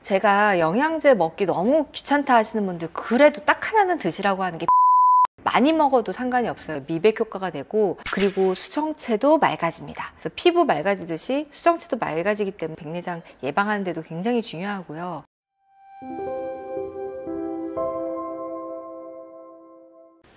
제가 영양제 먹기 너무 귀찮다 하시는 분들 그래도 딱 하나는 드시라고 하는 게 많이 먹어도 상관이 없어요. 미백 효과가 되고 그리고 수정체도 맑아집니다. 그래서 피부 맑아지듯이 수정체도 맑아지기 때문에 백내장 예방하는 데도 굉장히 중요하고요.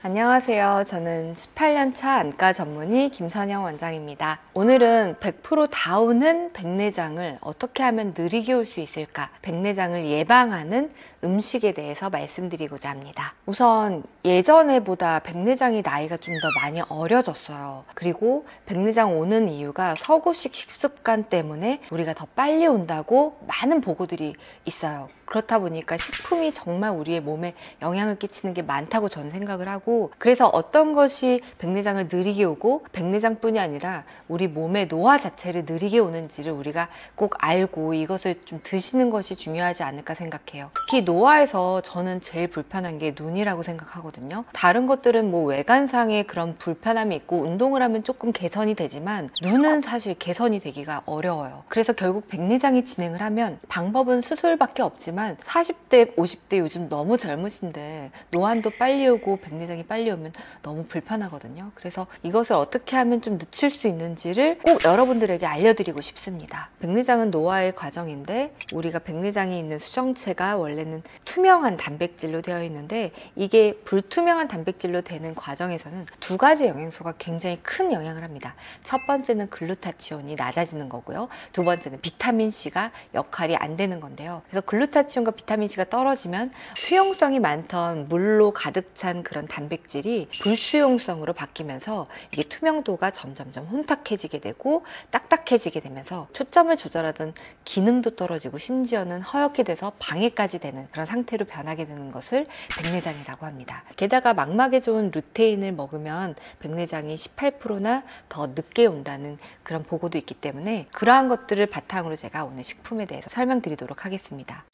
안녕하세요. 저는 18년차 안과 전문의 김선영 원장입니다. 오늘은 100% 다 오는 백내장을 어떻게 하면 느리게 올 수 있을까? 백내장을 예방하는 음식에 대해서 말씀드리고자 합니다. 우선 예전에보다 백내장이 나이가 좀 더 많이 어려졌어요. 그리고 백내장 오는 이유가 서구식 식습관 때문에 우리가 더 빨리 온다고 많은 보고들이 있어요. 그렇다 보니까 식품이 정말 우리의 몸에 영향을 끼치는 게 많다고 저는 생각을 하고, 그래서 어떤 것이 백내장을 느리게 오고 백내장뿐이 아니라 우리 몸의 노화 자체를 느리게 오는지를 우리가 꼭 알고 이것을 좀 드시는 것이 중요하지 않을까 생각해요. 특히 노화에서 저는 제일 불편한 게 눈이라고 생각하거든요. 다른 것들은 뭐 외관상의 그런 불편함이 있고 운동을 하면 조금 개선이 되지만 눈은 사실 개선이 되기가 어려워요. 그래서 결국 백내장이 진행을 하면 방법은 수술밖에 없지만 40대, 50대 요즘 너무 젊으신데 노안도 빨리 오고 백내장이 빨리 오면 너무 불편하거든요. 그래서 이것을 어떻게 하면 좀 늦출 수 있는지를 꼭 여러분들에게 알려드리고 싶습니다. 백내장은 노화의 과정인데 우리가 백내장에 있는 수정체가 원래는 투명한 단백질로 되어 있는데 이게 불투명한 단백질로 되는 과정에서는 두 가지 영양소가 굉장히 큰 영향을 합니다. 첫 번째는 글루타치온이 낮아지는 거고요. 두 번째는 비타민C가 역할이 안 되는 건데요. 그래서 글루타치온과 비타민C가 떨어지면 수용성이 많던 물로 가득 찬 그런 단백질이 불수용성으로 바뀌면서 이게 투명도가 점점점 혼탁해지게 되고 딱딱해지게 되면서 초점을 조절하던 기능도 떨어지고 심지어는 허옇게 돼서 방해까지 되는 그런 상태로 변하게 되는 것을 백내장이라고 합니다. 게다가 망막에 좋은 루테인을 먹으면 백내장이 18%나 더 늦게 온다는 그런 보고도 있기 때문에 그러한 것들을 바탕으로 제가 오늘 식품에 대해서 설명드리도록 하겠습니다.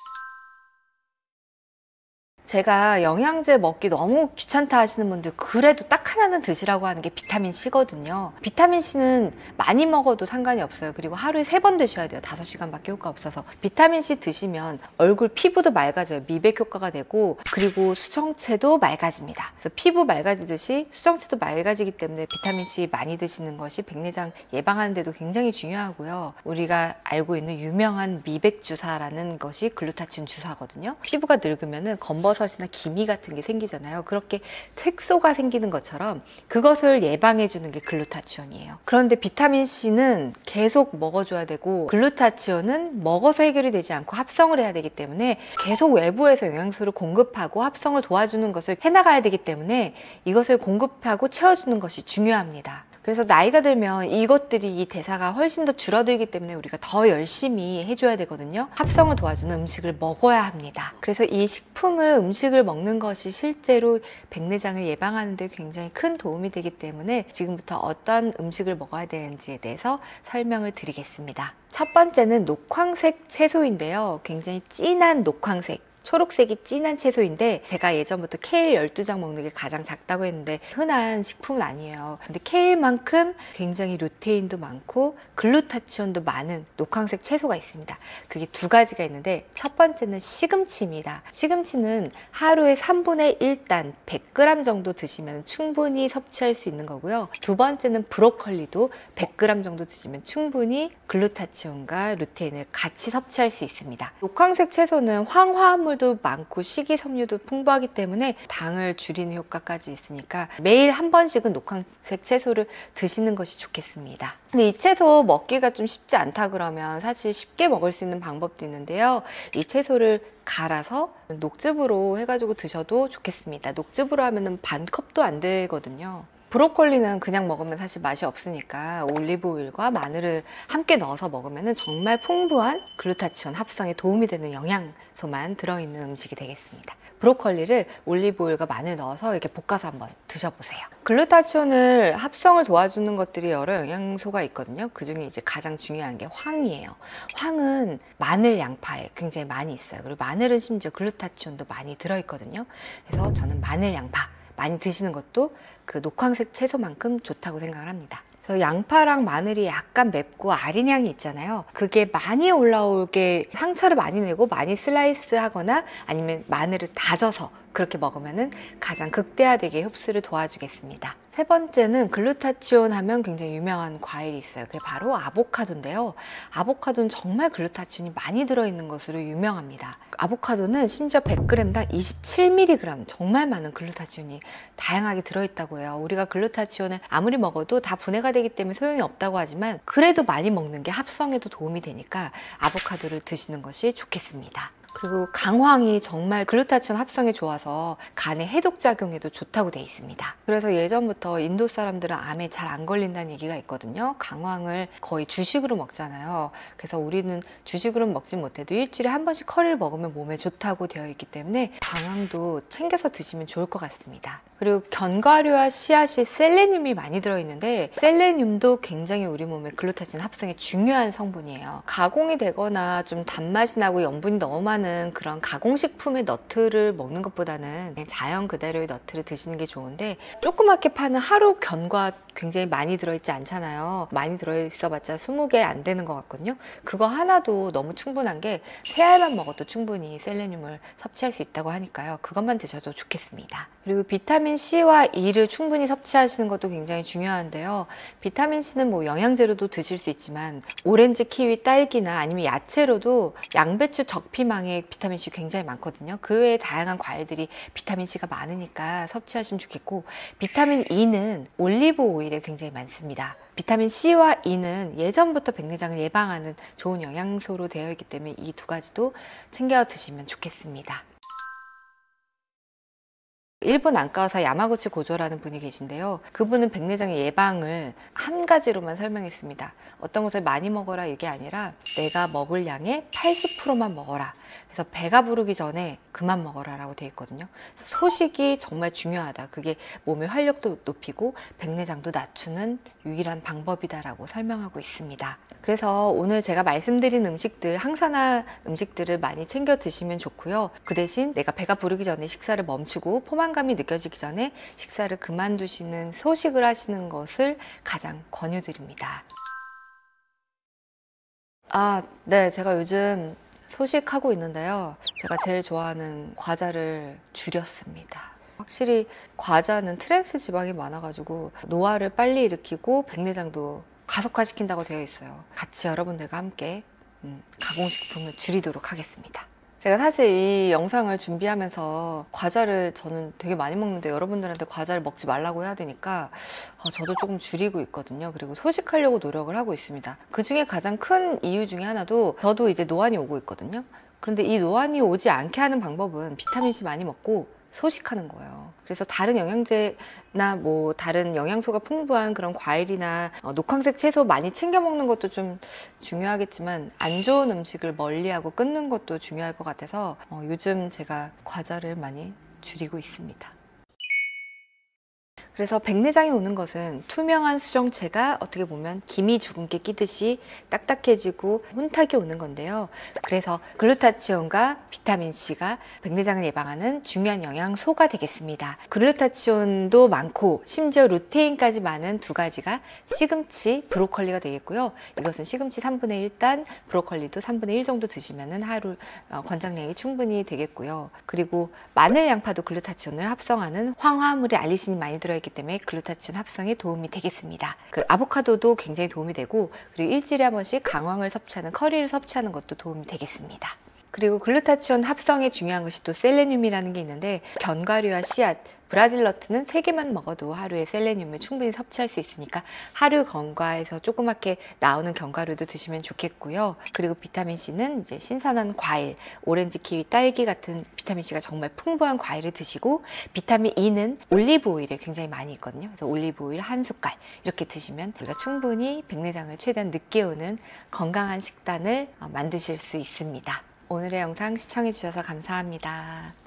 제가 영양제 먹기 너무 귀찮다 하시는 분들 그래도 딱 하나는 드시라고 하는 게 비타민C거든요. 비타민C는 많이 먹어도 상관이 없어요. 그리고 하루에 3번 드셔야 돼요. 5시간밖에 효과 없어서. 비타민C 드시면 얼굴 피부도 맑아져요. 미백 효과가 되고 그리고 수정체도 맑아집니다. 그래서 피부 맑아지듯이 수정체도 맑아지기 때문에 비타민C 많이 드시는 것이 백내장 예방하는 데도 굉장히 중요하고요. 우리가 알고 있는 유명한 미백 주사라는 것이 글루타치온 주사거든요. 피부가 늙으면은 검버섯이나 기미 같은 게 생기잖아요. 그렇게 색소가 생기는 것처럼 그것을 예방해 주는 게 글루타치온이에요. 그런데 비타민C는 계속 먹어줘야 되고 글루타치온은 먹어서 해결이 되지 않고 합성을 해야 되기 때문에 계속 외부에서 영양소를 공급하고 합성을 도와주는 것을 해나가야 되기 때문에 이것을 공급하고 채워주는 것이 중요합니다. 그래서 나이가 들면 이것들이 이 대사가 훨씬 더 줄어들기 때문에 우리가 더 열심히 해줘야 되거든요. 합성을 도와주는 음식을 먹어야 합니다. 그래서 이 음식을 먹는 것이 실제로 백내장을 예방하는 데 굉장히 큰 도움이 되기 때문에 지금부터 어떤 음식을 먹어야 되는지에 대해서 설명을 드리겠습니다. 첫 번째는 녹황색 채소인데요. 굉장히 진한 녹황색. 초록색이 진한 채소인데 제가 예전부터 케일 12장 먹는 게 가장 작다고 했는데 흔한 식품은 아니에요. 근데 케일만큼 굉장히 루테인도 많고 글루타치온도 많은 녹황색 채소가 있습니다. 그게 두 가지가 있는데 첫 번째는 시금치입니다. 시금치는 하루에 3분의 1단 100g 정도 드시면 충분히 섭취할 수 있는 거고요. 두 번째는 브로콜리도 100g 정도 드시면 충분히 글루타치온과 루테인을 같이 섭취할 수 있습니다. 녹황색 채소는 황화합물 도 많고 식이섬유도 풍부하기 때문에 당을 줄이는 효과까지 있으니까 매일 한 번씩은 녹황색 채소를 드시는 것이 좋겠습니다. 근데 이 채소 먹기가 좀 쉽지 않다 그러면 사실 쉽게 먹을 수 있는 방법도 있는데요. 이 채소를 갈아서 녹즙으로 해가지고 드셔도 좋겠습니다. 녹즙으로 하면은 반 컵도 안 되거든요. 브로콜리는 그냥 먹으면 사실 맛이 없으니까 올리브 오일과 마늘을 함께 넣어서 먹으면 정말 풍부한 글루타치온 합성에 도움이 되는 영양소만 들어있는 음식이 되겠습니다. 브로콜리를 올리브 오일과 마늘 넣어서 이렇게 볶아서 한번 드셔보세요. 글루타치온을 합성을 도와주는 것들이 여러 영양소가 있거든요. 그 중에 이제 가장 중요한 게 황이에요. 황은 마늘, 양파에 굉장히 많이 있어요. 그리고 마늘은 심지어 글루타치온도 많이 들어있거든요. 그래서 저는 마늘, 양파 많이 드시는 것도 그 녹황색 채소만큼 좋다고 생각을 합니다. 그래서 양파랑 마늘이 약간 맵고 아린 향이 있잖아요. 그게 많이 올라오게 상처를 많이 내고 많이 슬라이스 하거나 아니면 마늘을 다져서 그렇게 먹으면 가장 극대화되게 흡수를 도와주겠습니다. 세 번째는 글루타치온 하면 굉장히 유명한 과일이 있어요. 그게 바로 아보카도인데요. 아보카도는 정말 글루타치온이 많이 들어있는 것으로 유명합니다. 아보카도는 심지어 100g당 27mg, 정말 많은 글루타치온이 다양하게 들어있다고 해요. 우리가 글루타치온을 아무리 먹어도 다 분해가 되기 때문에 소용이 없다고 하지만 그래도 많이 먹는 게 합성에도 도움이 되니까 아보카도를 드시는 것이 좋겠습니다. 그리고 강황이 정말 글루타치온 합성에 좋아서 간의 해독작용에도 좋다고 되어 있습니다. 그래서 예전부터 인도 사람들은 암에 잘 안 걸린다는 얘기가 있거든요. 강황을 거의 주식으로 먹잖아요. 그래서 우리는 주식으로 먹지 못해도 일주일에 한 번씩 커리를 먹으면 몸에 좋다고 되어 있기 때문에 강황도 챙겨서 드시면 좋을 것 같습니다. 그리고 견과류와 씨앗이 셀레늄이 많이 들어있는데 셀레늄도 굉장히 우리 몸에 글루타치온 합성에 중요한 성분이에요. 가공이 되거나 좀 단맛이 나고 염분이 너무 많은 그런 가공식품의 너트를 먹는 것보다는 그냥 자연 그대로의 너트를 드시는 게 좋은데, 조그맣게 파는 하루 견과 굉장히 많이 들어있지 않잖아요. 많이 들어있어봤자 20개 안 되는 것 같거든요. 그거 하나도 너무 충분한 게 3알만 먹어도 충분히 셀레늄을 섭취할 수 있다고 하니까요. 그것만 드셔도 좋겠습니다. 그리고 비타민 C와 E를 충분히 섭취하시는 것도 굉장히 중요한데요. 비타민 C는 뭐 영양제로도 드실 수 있지만 오렌지, 키위, 딸기나 아니면 야채로도 양배추, 적피망에 비타민 C 굉장히 많거든요. 그 외에 다양한 과일들이 비타민 C가 많으니까 섭취하시면 좋겠고, 비타민 E는 올리브 오일에 굉장히 많습니다. 비타민 C와 E는 예전부터 백내장을 예방하는 좋은 영양소로 되어 있기 때문에 이 두 가지도 챙겨 드시면 좋겠습니다. 일본 안과의사 야마구치 고조라는 분이 계신데요. 그분은 백내장의 예방을 한 가지로만 설명했습니다. 어떤 것을 많이 먹어라 이게 아니라 내가 먹을 양의 80%만 먹어라. 그래서 배가 부르기 전에 그만 먹어라 라고 되어 있거든요. 소식이 정말 중요하다. 그게 몸의 활력도 높이고 백내장도 낮추는 유일한 방법이다라고 설명하고 있습니다. 그래서 오늘 제가 말씀드린 음식들, 항산화 음식들을 많이 챙겨 드시면 좋고요. 그 대신 내가 배가 부르기 전에 식사를 멈추고 포만감이 느껴지기 전에 식사를 그만두시는 소식을 하시는 것을 가장 권유드립니다. 네, 제가 요즘 소식하고 있는데요. 제가 제일 좋아하는 과자를 줄였습니다. 확실히 과자는 트랜스 지방이 많아가지고 노화를 빨리 일으키고 백내장도 가속화시킨다고 되어 있어요. 같이 여러분들과 함께 가공식품을 줄이도록 하겠습니다. 제가 사실 이 영상을 준비하면서 과자를 저는 되게 많이 먹는데 여러분들한테 과자를 먹지 말라고 해야 되니까 저도 조금 줄이고 있거든요. 그리고 소식하려고 노력을 하고 있습니다. 그 중에 가장 큰 이유 중에 하나도 저도 이제 노안이 오고 있거든요. 그런데 이 노안이 오지 않게 하는 방법은 비타민C 많이 먹고 소식하는 거예요. 그래서 다른 영양제나 뭐 다른 영양소가 풍부한 그런 과일이나 녹황색 채소 많이 챙겨 먹는 것도 좀 중요하겠지만 안 좋은 음식을 멀리하고 끊는 것도 중요할 것 같아서 요즘 제가 과자를 많이 줄이고 있습니다. 그래서 백내장이 오는 것은 투명한 수정체가 어떻게 보면 김이 죽은 게 끼듯이 딱딱해지고 혼탁이 오는 건데요. 그래서 글루타치온과 비타민C가 백내장을 예방하는 중요한 영양소가 되겠습니다. 글루타치온도 많고 심지어 루테인까지 많은 두 가지가 시금치, 브로콜리가 되겠고요. 이것은 시금치 3분의 1단, 브로콜리도 3분의 1 정도 드시면 하루 권장량이 충분히 되겠고요. 그리고 마늘, 양파도 글루타치온을 합성하는 황화물이 알리신이 많이 들어있기 때문에 글루타치온 합성에 도움이 되겠습니다. 그 아보카도도 굉장히 도움이 되고, 그리고 일주일에 한 번씩 강황을 섭취하는 커리를 섭취하는 것도 도움이 되겠습니다. 그리고 글루타치온 합성에 중요한 것이 또 셀레늄이라는 게 있는데, 견과류와 씨앗, 브라질 너트는 3개만 먹어도 하루에 셀레늄을 충분히 섭취할 수 있으니까 하루 견과에서 조그맣게 나오는 견과류도 드시면 좋겠고요. 그리고 비타민C는 이제 신선한 과일, 오렌지, 키위, 딸기 같은 비타민C가 정말 풍부한 과일을 드시고, 비타민 E는 올리브 오일에 굉장히 많이 있거든요. 그래서 올리브 오일 1숟갈 이렇게 드시면 우리가 충분히 백내장을 최대한 늦게 오는 건강한 식단을 만드실 수 있습니다. 오늘의 영상 시청해 주셔서 감사합니다.